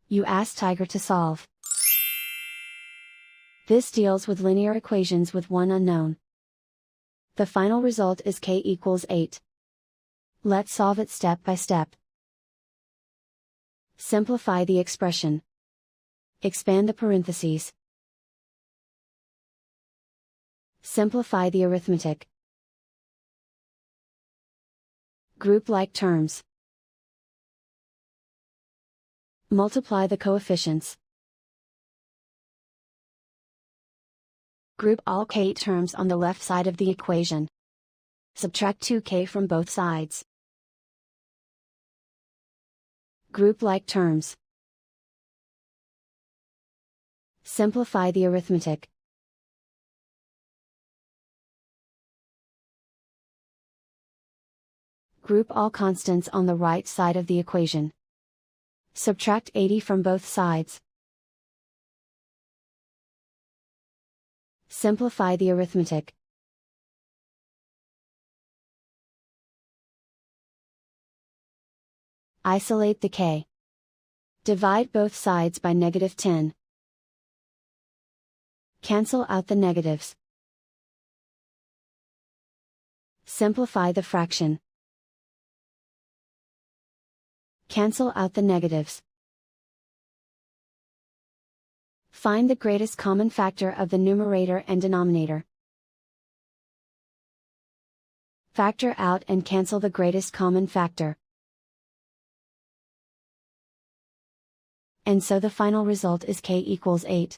You ask Tiger to solve. This deals with linear equations with one unknown. The final result is k equals 8. Let's solve it step by step. Simplify the expression. Expand the parentheses. Simplify the arithmetic. Group like terms. Multiply the coefficients. Group all k terms on the left side of the equation. Subtract 2k from both sides. Group like terms. Simplify the arithmetic. Group all constants on the right side of the equation. Subtract 80 from both sides. Simplify the arithmetic. Isolate the k. Divide both sides by -10. Cancel out the negatives. Simplify the fraction. Cancel out the negatives. Find the greatest common factor of the numerator and denominator. Factor out and cancel the greatest common factor. And so the final result is k equals 8.